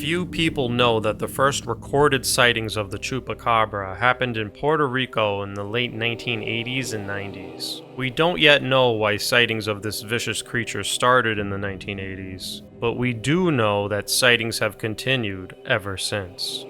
Few people know that the first recorded sightings of the Chupacabra happened in Puerto Rico in the late 1980s and 90s. We don't yet know why sightings of this vicious creature started in the 1980s, but we do know that sightings have continued ever since.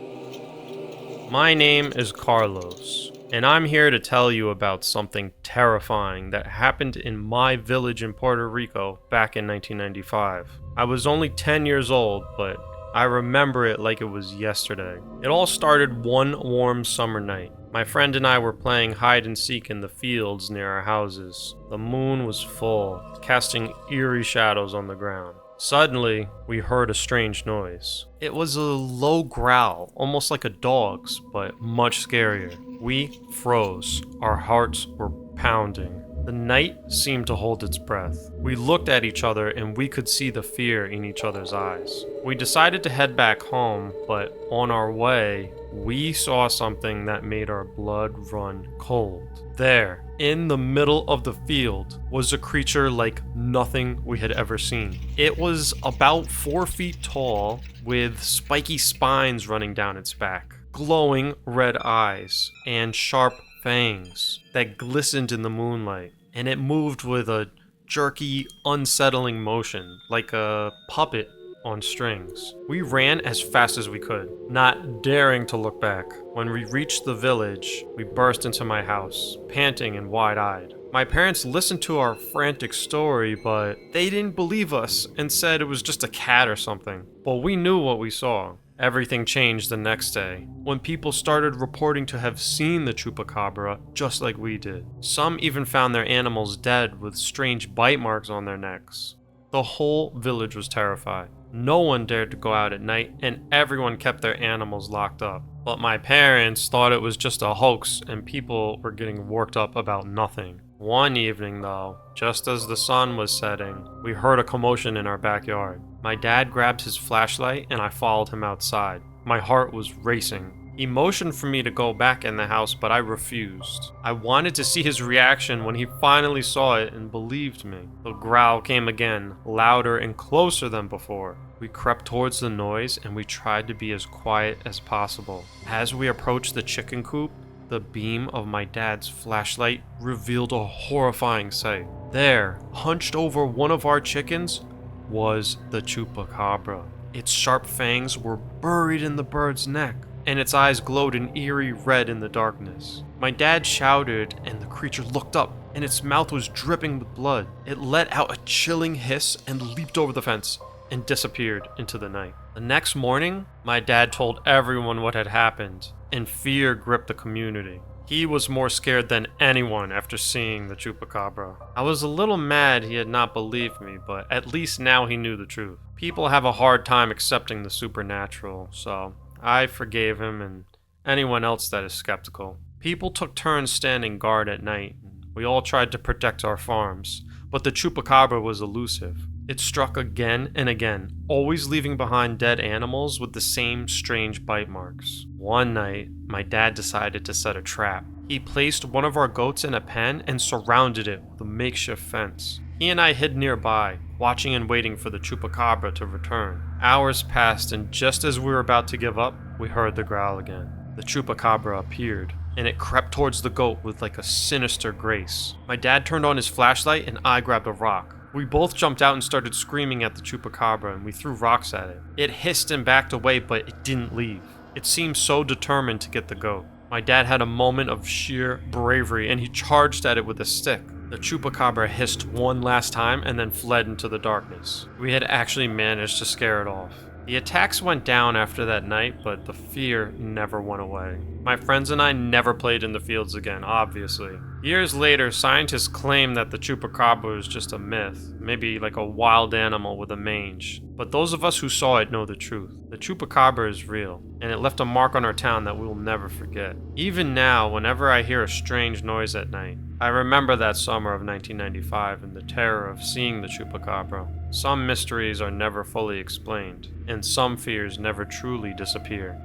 My name is Carlos, and I'm here to tell you about something terrifying that happened in my village in Puerto Rico back in 1995. I was only 10 years old, but I remember it like it was yesterday. It all started one warm summer night. My friend and I were playing hide and seek in the fields near our houses. The moon was full, casting eerie shadows on the ground. Suddenly, we heard a strange noise. It was a low growl, almost like a dog's, but much scarier. We froze. Our hearts were pounding. The night seemed to hold its breath. We looked at each other and we could see the fear in each other's eyes. We decided to head back home, but on our way, we saw something that made our blood run cold. There, in the middle of the field, was a creature like nothing we had ever seen. It was about 4 feet tall, with spiky spines running down its back, glowing red eyes, and sharp fangs that glistened in the moonlight, and it moved with a jerky, unsettling motion, like a puppet on strings. We ran as fast as we could, not daring to look back. When we reached the village, we burst into my house, panting and wide-eyed. My parents listened to our frantic story, but they didn't believe us and said it was just a cat or something. But we knew what we saw. Everything changed the next day, when people started reporting to have seen the Chupacabra just like we did. Some even found their animals dead with strange bite marks on their necks. The whole village was terrified. No one dared to go out at night, and everyone kept their animals locked up. But my parents thought it was just a hoax, and people were getting worked up about nothing. One evening, though, just as the sun was setting, we heard a commotion in our backyard. My dad grabbed his flashlight and I followed him outside. My heart was racing. He motioned for me to go back in the house, but I refused. I wanted to see his reaction when he finally saw it and believed me. The growl came again, louder and closer than before. We crept towards the noise and we tried to be as quiet as possible. As we approached the chicken coop, the beam of my dad's flashlight revealed a horrifying sight. There, hunched over one of our chickens, was the Chupacabra. Its sharp fangs were buried in the bird's neck, and its eyes glowed an eerie red in the darkness. My dad shouted, and the creature looked up, and its mouth was dripping with blood. It let out a chilling hiss and leaped over the fence and disappeared into the night. The next morning, my dad told everyone what had happened, and fear gripped the community. He was more scared than anyone after seeing the Chupacabra. I was a little mad he had not believed me, but at least now he knew the truth. People have a hard time accepting the supernatural, so I forgave him and anyone else that is skeptical. People took turns standing guard at night. We all tried to protect our farms, but the Chupacabra was elusive. It struck again and again, always leaving behind dead animals with the same strange bite marks. One night, my dad decided to set a trap. He placed one of our goats in a pen and surrounded it with a makeshift fence. He and I hid nearby, watching and waiting for the Chupacabra to return. Hours passed, and just as we were about to give up, we heard the growl again. The Chupacabra appeared, and it crept towards the goat with like a sinister grace. My dad turned on his flashlight and I grabbed a rock. We both jumped out and started screaming at the Chupacabra, and we threw rocks at it. It hissed and backed away, but it didn't leave. It seemed so determined to get the goat. My dad had a moment of sheer bravery, and he charged at it with a stick. The Chupacabra hissed one last time and then fled into the darkness. We had actually managed to scare it off. The attacks went down after that night, but the fear never went away. My friends and I never played in the fields again, obviously. Years later, scientists claim that the Chupacabra is just a myth, maybe like a wild animal with a mange. But those of us who saw it know the truth. The Chupacabra is real, and it left a mark on our town that we will never forget. Even now, whenever I hear a strange noise at night, I remember that summer of 1995 and the terror of seeing the Chupacabra. Some mysteries are never fully explained, and some fears never truly disappear.